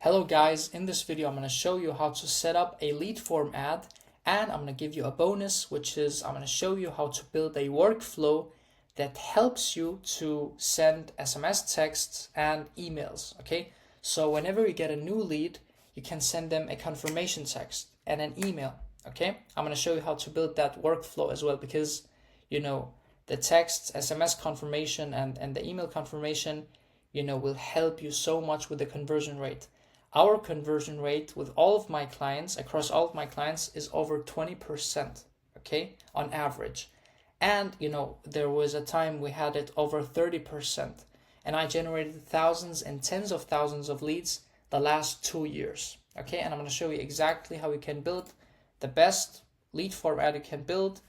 Hello guys, in this video I'm going to show you how to set up a lead form ad, and I'm going to give you a bonus, which is I'm going to show you how to build a workflow that helps you to send SMS texts and emails. Okay, so whenever you get a new lead, you can send them a confirmation text and an email. Okay, I'm going to show you how to build that workflow as well, because the text, SMS confirmation and the email confirmation will help you so much with the conversion rate. Our conversion rate with all of my clients, across all of my clients, is over 20%, okay, on average. And there was a time we had it over 30%, and I generated thousands and tens of thousands of leads the last 2 years, okay. And I'm going to show you exactly how you can build the best lead form ad you can build,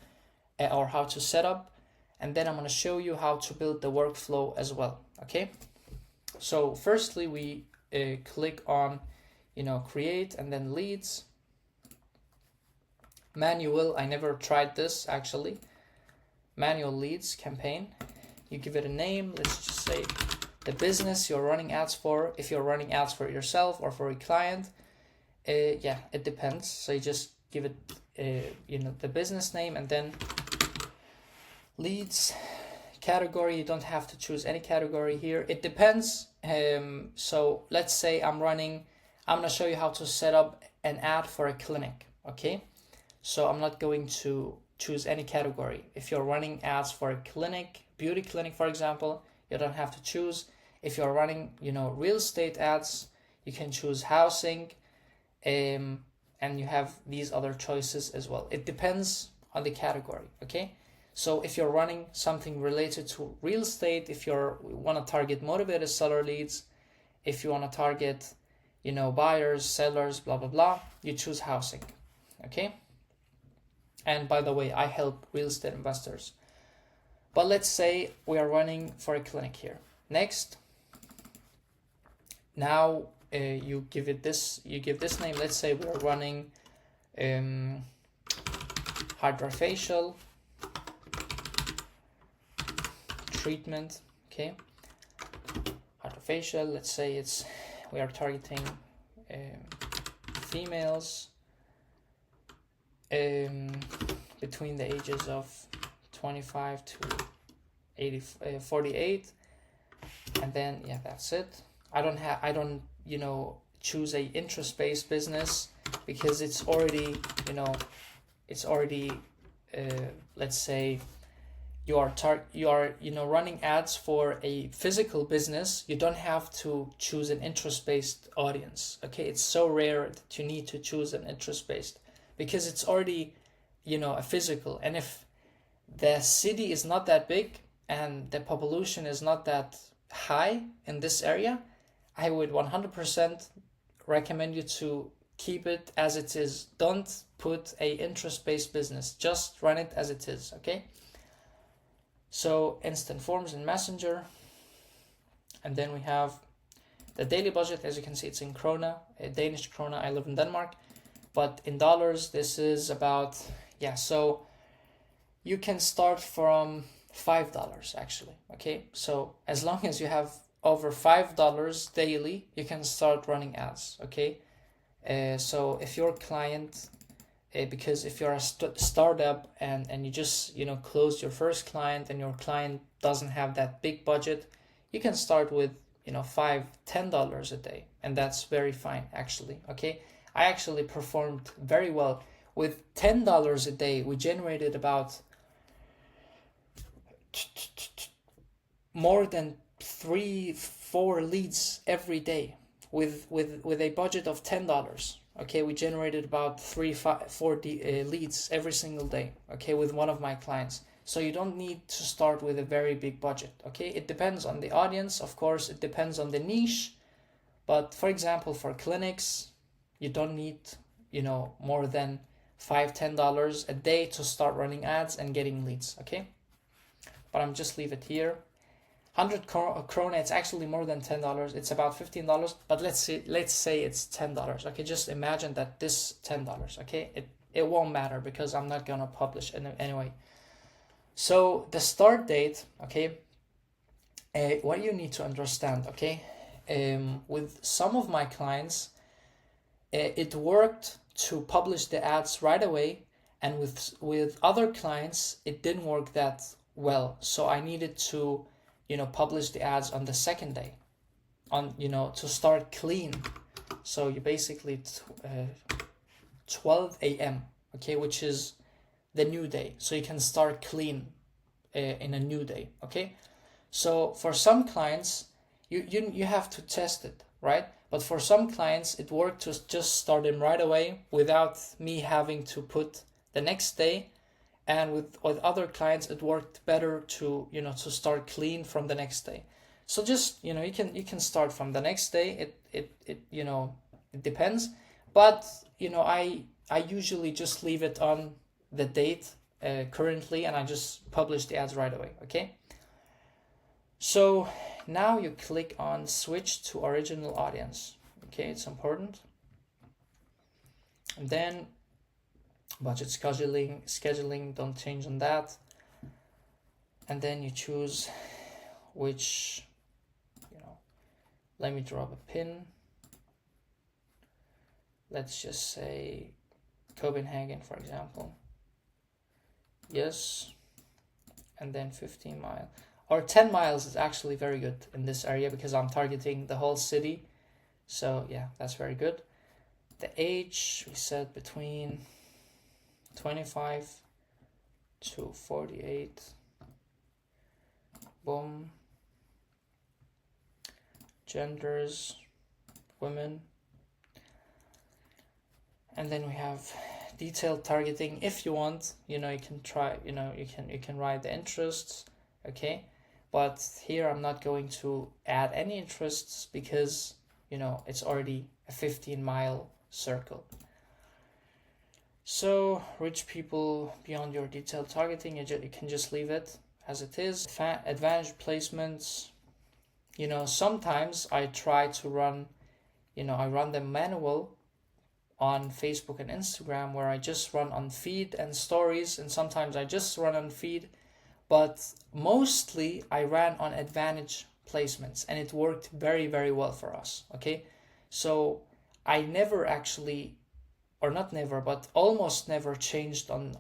or how to set up, and then I'm going to show you how to build the workflow as well, okay. So firstly, we click on create and then leads. Manual, I never tried this actually. Manual leads campaign. You give it a name. Let's just say the business you're running ads for. If you're running ads for yourself or for a client, yeah, it depends. So you just give it the business name, and then leads. Category, you don't have to choose any category here. It depends. So let's say I'm going to show you how to set up an ad for a clinic, okay? So I'm not going to choose any category. If you're running ads for a clinic, beauty clinic, for example, you don't have to choose. If you're running, real estate ads, you can choose housing, and you have these other choices as well. It depends on the category, okay? So if you're running something related to real estate, if you want to target motivated seller leads, if you want to target, buyers, sellers, blah, blah, blah, you choose housing, okay? And by the way, I help real estate investors. But let's say we are running for a clinic here. Next, now you give this name. Let's say we are running hydrofacial treatment, okay? Hydrofacial, let's say we are targeting females between the ages of 25 to 48, and then yeah, that's it. I don't choose a interest-based business, because it's already let's say you are running ads for a physical business. You don't have to choose an interest-based audience, okay? It's so rare that you need to choose an interest-based, because it's already a physical. And if the city is not that big and the population is not that high in this area, I would 100% recommend you to keep it as it is. Don't put a interest-based business, just run it as it is, okay? So instant forms in Messenger, and then we have the daily budget. As you can see, it's in krona, Danish krona. I live in Denmark, but in dollars, this is about, yeah, so you can start from $5 actually, okay? So as long as you have over $5 daily, you can start running ads, okay? So if your client, because if you're a startup and you just close your first client, and your client doesn't have that big budget, you can start with $5-10 a day, and that's very fine actually, okay? I actually performed very well with $10 a day. We generated about more than 3-4 leads every day with a budget of $10. Okay, we generated about 3-4 leads every single day, okay, with one of my clients. So you don't need to start with a very big budget, okay? It depends on the audience, of course, it depends on the niche. But for example, for clinics, you don't need, more than $5-10 a day to start running ads and getting leads, okay? But I'm just leave it here. 100 krona, it's actually more than $10. It's about $15, but let's say it's $10. Okay, just imagine that this $10, okay? It won't matter, because I'm not gonna publish anyway. So the start date, okay, what you need to understand, okay? with some of my clients, it worked to publish the ads right away, and with other clients it didn't work that well. So I needed to, publish the ads on the second day, to start clean. So you basically 12 a.m. okay, which is the new day. So you can start clean in a new day. Okay, so for some clients you have to test it, right? But for some clients it worked to just start them right away without me having to put the next day. And with other clients it worked better to to start clean from the next day. So just you can start from the next day. It depends, but I usually just leave it on the date currently, and I just publish the ads right away. Okay, so now you click on switch to original audience. Okay, it's important. And then budget scheduling, don't change on that. And then you choose which, let me drop a pin. Let's just say Copenhagen, for example. Yes. And then 15 miles or 10 miles is actually very good in this area because I'm targeting the whole city. So yeah, that's very good. The age we set between 25 to 48. Boom. Genders, women. And then we have detailed targeting. If you want, you can try, you can write the interests, okay? But here I'm not going to add any interests because, it's already a 15-mile circle. So rich people beyond your detailed targeting, you can just leave it as it is. Advantage placements, sometimes I try to run, I run them manual on Facebook and Instagram, where I just run on feed and stories, and sometimes I just run on feed, but mostly I ran on advantage placements, and it worked very, very well for us. Okay, so I never actually, or not never, but almost never changed on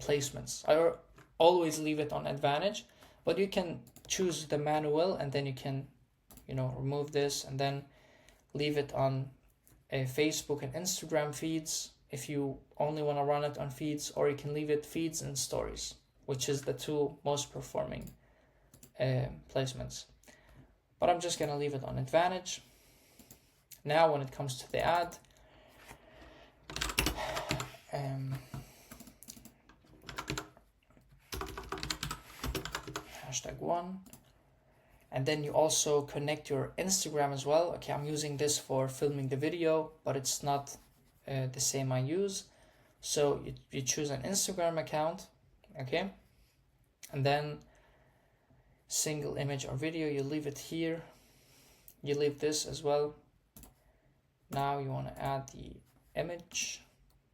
placements. I always leave it on advantage, but you can choose the manual, and then you can, remove this and then leave it on Facebook and Instagram feeds if you only want to run it on feeds, or you can leave it feeds and stories, which is the two most performing placements. But I'm just going to leave it on advantage. Now when it comes to the ad, #1, and then you also connect your Instagram as well. Okay, I'm using this for filming the video, but it's not the same I use. So you choose an Instagram account, okay, and then single image or video, you leave it here. You leave this as well. Now you want to add the image.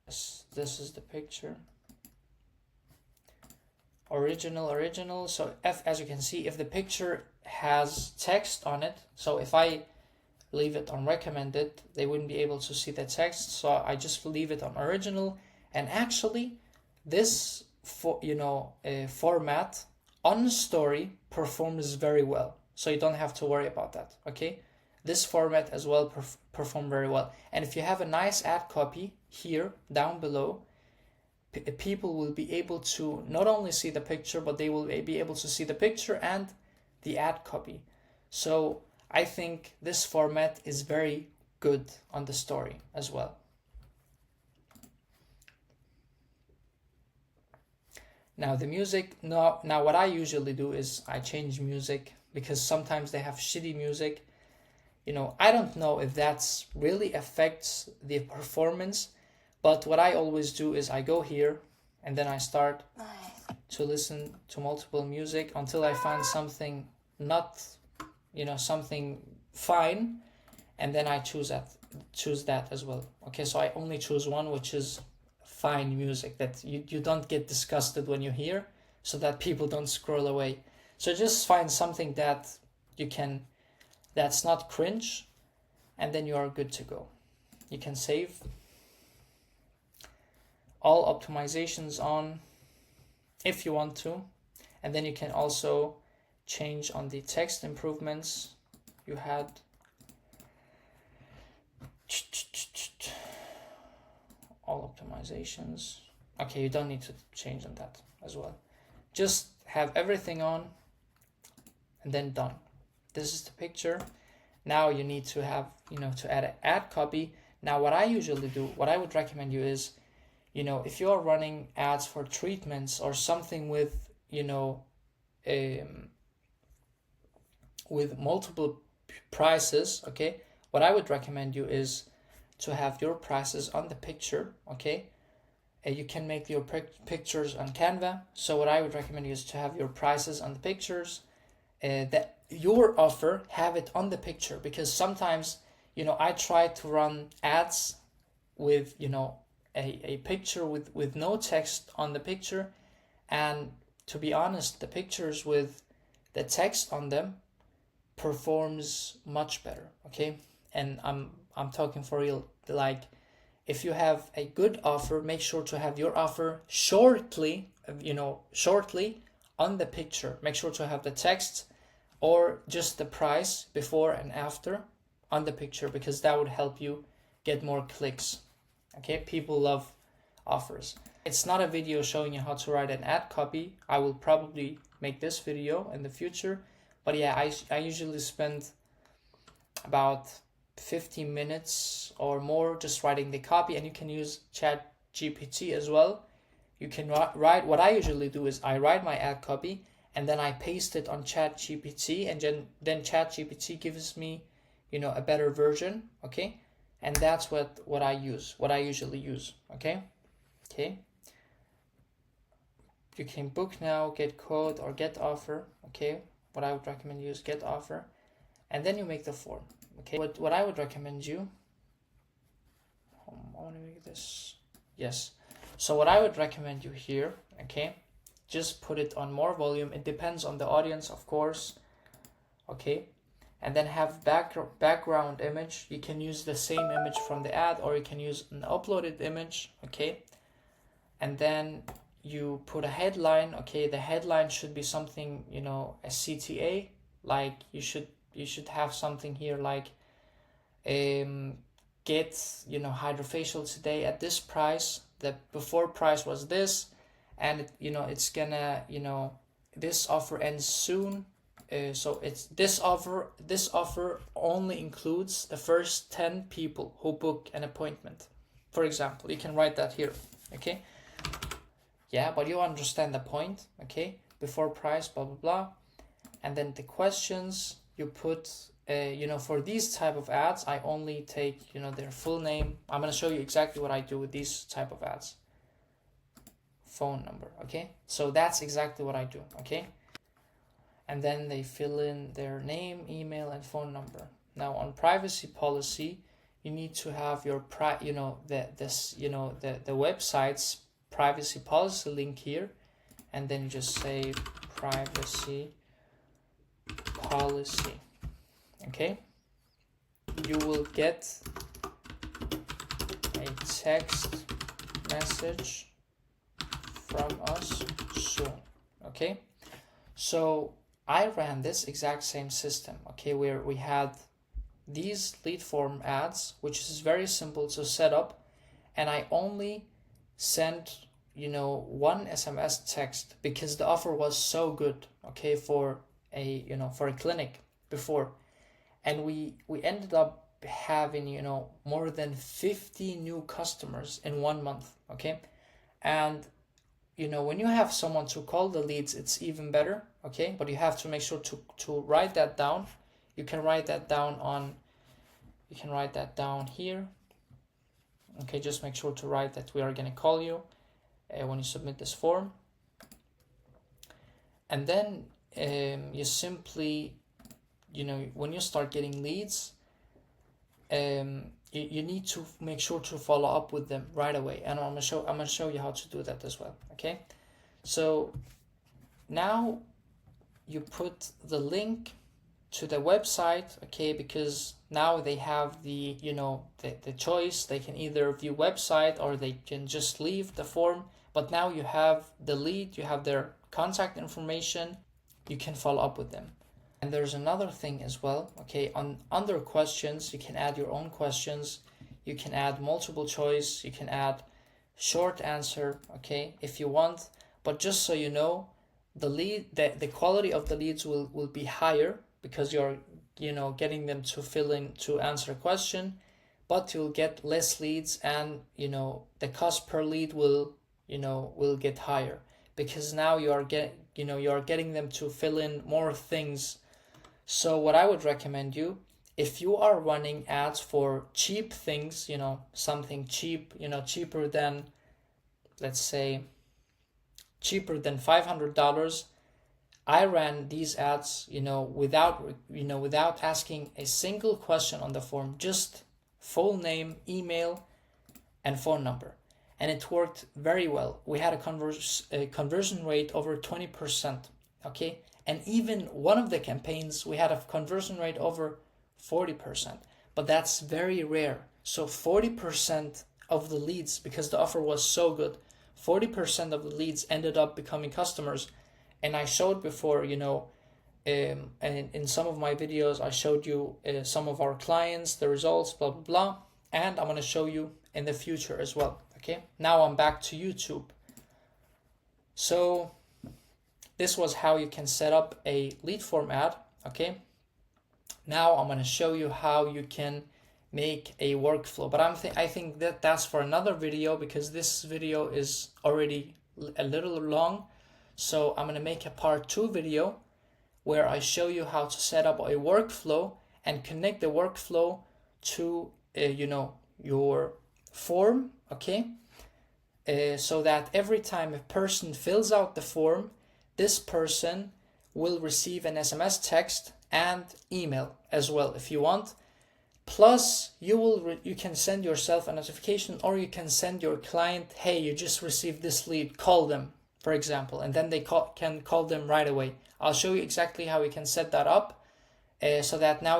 This is the picture. Original. So as you can see, if the picture has text on it, so if I leave it on recommended, they wouldn't be able to see the text. So I just leave it on original. And actually, this format on story performs very well. So you don't have to worry about that. Okay, this format as well perform very well. And if you have a nice ad copy here down below, people will be able to not only see the picture, but they will be able to see the picture and the ad copy. So I think this format is very good on the story as well. Now the music, now what I usually do is I change music, because sometimes they have shitty music. I don't know if that's really affects the performance, but what I always do is I go here and then I start to listen to multiple music until I find something not, something fine, and then I choose that as well. Okay, so I only choose one, which is fine music that you don't get disgusted when you hear, so that people don't scroll away. So just find something that you can that's not cringe, and then you are good to go. You can save all optimizations on if you want to, and then you can also change on the text improvements you had. All optimizations. Okay, you don't need to change on that as well. Just have everything on and then done. This is the picture. Now you need to have, to add an ad copy. Now what I usually do, what I would recommend you is, if you are running ads for treatments or something with, with multiple prices, okay, what I would recommend you is to have your prices on the picture, okay? You can make your pictures on Canva. So what I would recommend you is to have your prices on the pictures, that your offer, have it on the picture, because sometimes, I try to run ads with, a picture with no text on the picture, and to be honest, the pictures with the text on them performs much better, okay? And I'm talking for real. Like, if you have a good offer, make sure to have your offer shortly on the picture. Make sure to have the text or just the price before and after on the picture, because that would help you get more clicks. Okay, people love offers. It's not a video showing you how to write an ad copy. I will probably make this video in the future, but yeah, I usually spend about 15 minutes or more just writing the copy, and you can use ChatGPT as well. You can write, what I usually do is I write my ad copy and then I paste it on ChatGPT, and then ChatGPT gives me, a better version, okay? And that's what I usually use, okay? Okay. You can book now, get code, or get offer, okay? What I would recommend you is get offer, and then you make the form. Okay, what I would recommend you, I want to make this, yes. So what I would recommend you here, okay, just put it on more volume. It depends on the audience, of course, okay. And then have background image. You can use the same image from the ad, or you can use an uploaded image, okay. And then you put a headline, okay. The headline should be something, a CTA, like you should have something here like get hydrofacial today at this price. The before price was this, and it's gonna this offer ends soon, so it's this offer only includes the first 10 people who book an appointment, for example. You can write that here, okay? Yeah, but you understand the point, okay? Before price, blah blah blah. And then the questions you put, for these type of ads, I only take, their full name. I'm going to show you exactly what I do with these type of ads. Phone number, okay? So that's exactly what I do, okay? And then they fill in their name, email, and phone number. Now on privacy policy, you need to have your the website's privacy policy link here, and then you just say privacy policy, okay? You will get a text message from us soon, okay? So I ran this exact same system, okay, where we had these lead form ads, which is very simple to set up, and I only sent one SMS text because the offer was so good, okay, for a clinic before, and we ended up having more than 50 new customers in 1 month, okay? And when you have someone to call the leads, it's even better, okay? But you have to make sure to write that down. You can write that down here, okay? Just make sure to write that we are going to call you when you submit this form. And then you simply, when you start getting leads, you need to make sure to follow up with them right away, and I'm gonna show you how to do that as well, okay? So now you put the link to the website, okay, because now they have the, you know, the choice. They can either view website or they can just leave the form. But now you have the lead, you have their contact information, you can follow up with them. And there's another thing as well, okay, under questions, you can add your own questions, you can add multiple choice, you can add short answer, okay, if you want. But just so you know, the quality of the leads will be higher because you're, you know, getting them to fill in to answer a question, but you'll get less leads, and, you know, the cost per lead will get higher because now you are getting them to fill in more things. So what I would recommend you, if you are running ads for cheap things, you know, something cheap, you know, cheaper than, let's say, cheaper than $500, I ran these ads, you know, without asking a single question on the form, just full name, email, and phone number. And it worked very well. We had a conversion rate over 20%, okay? And even one of the campaigns, we had a conversion rate over 40%, but that's very rare. So 40% of the leads, because the offer was so good, 40% of the leads ended up becoming customers. And I showed before, you know, and in some of my videos, I showed you some of our clients, the results, blah, blah, blah. And I'm going to show you in the future as well. Okay, now I'm back to YouTube. So this was how you can set up a lead form ad. Okay, now I'm going to show you how you can make a workflow, but I think that's for another video because this video is already a little long. So I'm going to make a part 2 video where I show you how to set up a workflow and connect the workflow to you know, your form, okay, so that every time a person fills out the form, this person will receive an SMS text and email as well if you want. Plus you can send yourself a notification, or you can send your client, hey, you just received this lead, call them, for example, and then they can call them right away. I'll show you exactly how we can set that up, so that now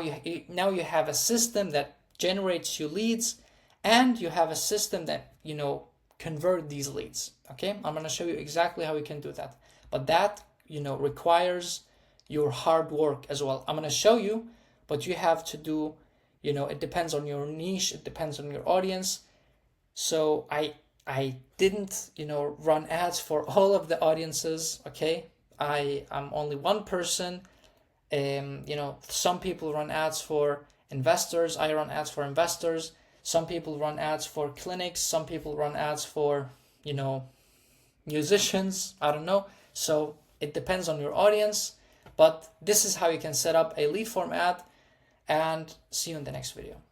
you have a system that generates you leads, and you have a system that, you know, convert these leads. Okay, I'm going to show you exactly how we can do that, but that, you know, requires your hard work as well. I'm going to show you, but you have to do, you know, it depends on your niche, it depends on your audience. So I didn't, you know, run ads for all of the audiences. Okay, I'm only one person. You know, some people run ads for investors, I run ads for investors. Some people run ads for clinics, some people run ads for, you know, musicians, I don't know. So it depends on your audience, but this is how you can set up a lead form ad, and see you in the next video.